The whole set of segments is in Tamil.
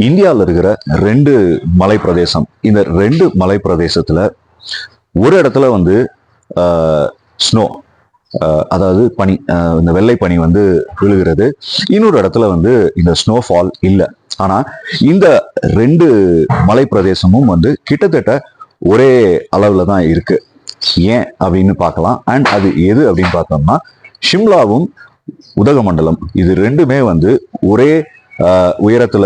இந்தியாவில் இருக்கிற ரெண்டு மலை பிரதேசம். இந்த ரெண்டு மலை பிரதேசத்துல ஒரு இடத்துல வந்து ஸ்னோ, அதாவது பனி, இந்த வெள்ளை பனி வந்து விழுகிறது. இன்னொரு இடத்துல வந்து இந்த ஸ்னோஃபால் இல்லை. ஆனா இந்த ரெண்டு மலை பிரதேசமும் வந்து கிட்டத்தட்ட ஒரே அளவுல தான் இருக்கு. ஏன் அப்படின்னு பார்க்கலாம். அண்ட் அது எது அப்படின்னு பார்த்தோம்னா ஷிம்லாவும் உதகமண்டலம் இது ரெண்டுமே வந்து ஒரே உயரத்துல,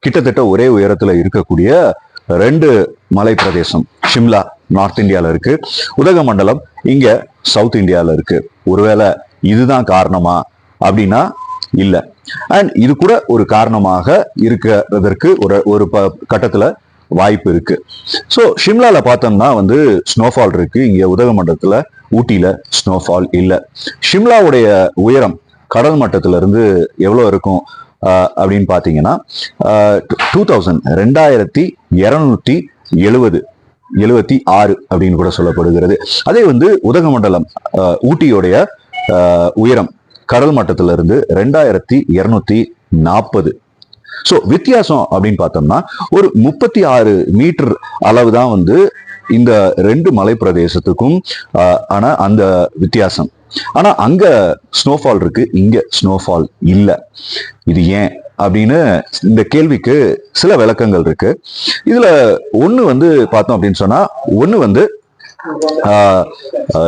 கிட்டத்தட்ட ஒரே உயரத்துல இருக்கக்கூடிய ரெண்டு மலை பிரதேசம். ஷிம்லா நார்த் இந்தியால இருக்கு, உதகமண்டலம் இங்க சவுத் இந்தியால இருக்கு. ஒருவேளை இதுதான் காரணமா அப்படின்னா இல்ல. அண்ட் இது கூட ஒரு காரணமாக இருக்கிறதற்கு ஒரு கட்டத்துல வாய்ப்பு இருக்கு. ஸோ ஷிம்லால பார்த்தோம்னா வந்து ஸ்னோஃபால் இருக்கு, இங்க உதகமண்டலத்துல ஊட்டியில ஸ்னோஃபால் இல்லை. ஷிம்லாவுடைய உயரம் கடல் மட்டத்துல இருந்து எவ்வளவு இருக்கும் அப்படின்னு பாத்தீங்கன்னா 2276 அப்படின்னு கூட சொல்லப்படுகிறது. அதே வந்து உதகமண்டலம் ஊட்டியோடைய உயரம் கடல் மட்டத்துல இருந்து 2240. ஸோ வித்தியாசம் அப்படின்னு பார்த்தோம்னா ஒரு 36 மீட்டர் அளவு தான் வந்து இந்த ரெண்டு மலை பிரதேசத்துக்கும் ஆனா அந்த வித்தியாசம். ஆனா அங்க ஸ்னோஃபால் இருக்கு, இங்க ஸ்னோஃபால் இல்லை. இது ஏன் அப்படின்னு இந்த கேள்விக்கு சில விளக்கங்கள் இருக்கு. இதுல ஒண்ணு வந்து பார்த்தோம் அப்படின்னு சொன்னா, ஒண்ணு வந்து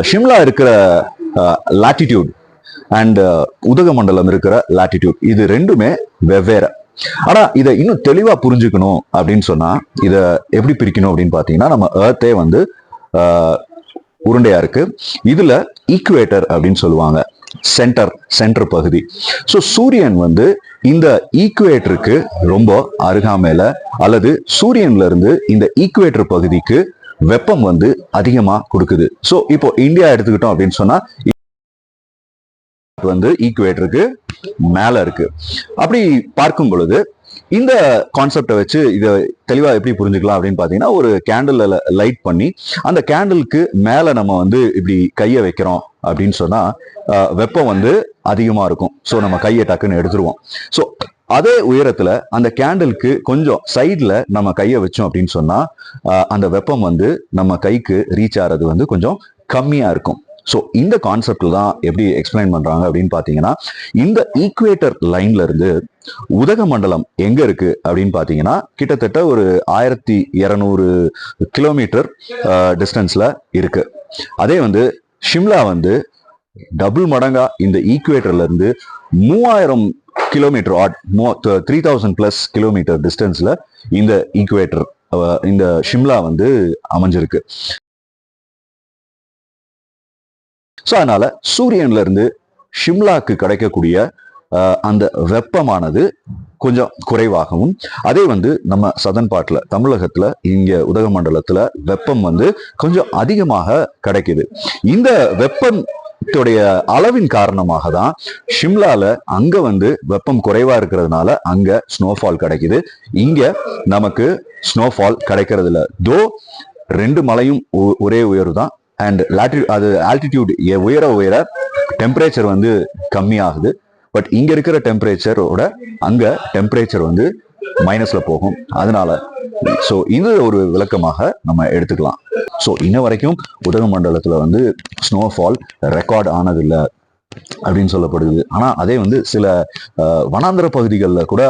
ஷிம்லா இருக்கிற லாட்டிடியூட் அண்ட் உதகமண்டலம் இருக்கிற லாட்டிடியூட் இது ரெண்டுமே வெவ்வேறு. ஆனா இதை இன்னும் தெளிவா புரிஞ்சுக்கணும் அப்படின்னு சொன்னா இத எப்படி பிரிக்கணும் அப்படின்னு பாத்தீங்கன்னா, நம்ம எர்த்தே வந்து உருண்டையா இருக்கு. இதுல ஈக்குவேட்டர் அப்படின்னு சொல்லுவாங்க, சென்டர் பகுதி. ஸோ சூரியன் வந்து இந்த ஈக்குவேட்டருக்கு ரொம்ப அருகாமையில, அல்லது சூரியன்ல இருந்து இந்த ஈக்குவேட்டர் பகுதிக்கு வெப்பம் வந்து அதிகமா கொடுக்குது. ஸோ இப்போ இந்தியா எடுத்துக்கிட்டோம் அப்படின்னு சொன்னா வந்து ஈக்குவேட்டருக்கு மேல இருக்கு. அப்படி பார்க்கும் பொழுது இந்த கான்செப்டை வச்சு இதை தெளிவா எப்படி புரிஞ்சுக்கலாம் அப்படின்னு பாத்தீங்கன்னா, ஒரு கேண்டில் லைட் பண்ணி அந்த கேண்டிலுக்கு மேல நம்ம வந்து இப்படி கையை வைக்கிறோம் அப்படின்னு சொன்னா வெப்பம் வந்து அதிகமா இருக்கும். ஸோ நம்ம கையை டக்குன்னு எடுத்துருவோம். ஸோ அதே உயரத்துல அந்த கேண்டிலுக்கு கொஞ்சம் சைட்ல நம்ம கையை வச்சோம் அப்படின்னு சொன்னா அந்த வெப்பம் வந்து நம்ம கைக்கு ரீச் ஆகிறது வந்து கொஞ்சம் கம்மியா இருக்கும். ஸோ இந்த கான்செப்ட்ல தான் எப்படி எக்ஸ்பிளைன் பண்றாங்க அப்படின்னு பாத்தீங்கன்னா, இந்த ஈக்குவேட்டர் லைன்ல இருந்து உதகமண்டலம் எங்க இருக்கு அப்படின்னு பாத்தீங்கன்னா கிட்டத்தட்ட ஒரு 1200 கிலோமீட்டர் டிஸ்டன்ஸ்ல இருக்கு. அதே வந்து ஷிம்லா வந்து டபுள் மடங்கா இந்த ஈக்குவேட்டர்ல இருந்து 3000 கிலோமீட்டர் 3000+ கிலோமீட்டர் டிஸ்டன்ஸ்ல இந்த ஈக்குவேட்டர், இந்த ஷிம்லா வந்து அமைஞ்சிருக்கு. ஸோ அதனால சூரியன்ல இருந்து ஷிம்லாக்கு கிடைக்கக்கூடிய அந்த வெப்பமானது கொஞ்சம் குறைவாகவும், அதே வந்து நம்ம சதன் பார்ட்ல தமிழகத்துல இங்க உதகமண்டலத்துல வெப்பம் வந்து கொஞ்சம் அதிகமாக கிடைக்குது. இந்த வெப்பத்துடைய அளவின் காரணமாக தான் ஷிம்லால அங்க வந்து வெப்பம் குறைவா இருக்கிறதுனால அங்க ஸ்னோஃபால் கிடைக்குது, இங்க நமக்கு ஸ்னோஃபால் கிடைக்கிறது இல்லை. தோ ரெண்டு மலையும் ஒரே உயர்வு தான். அண்ட் அது ஆல்டிடியூட் உயர டெம்பரேச்சர் வந்து கம்மியாகுது. பட் இங்க இருக்கிற டெம்பரேச்சரோட அங்க டெம்பரேச்சர் வந்து மைனஸ்ல போகும். அதனால ஸோ இது ஒரு விளக்கமாக நம்ம எடுத்துக்கலாம். ஸோ இன்ன வரைக்கும் உதகமண்டலத்துல வந்து ஸ்னோஃபால் ரெக்கார்ட் ஆனதில்லை அப்படின்னு சொல்லப்படுது. ஆனா அதே வந்து சில வனாந்திர பகுதிகளில் கூட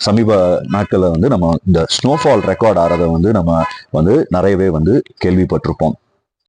சமீப நாட்கள்ல வந்து நம்ம இந்த ஸ்னோஃபால் ரெக்கார்ட் ஆறதை வந்து நம்ம வந்து நிறையவே வந்து கேள்விப்பட்டிருப்போம்.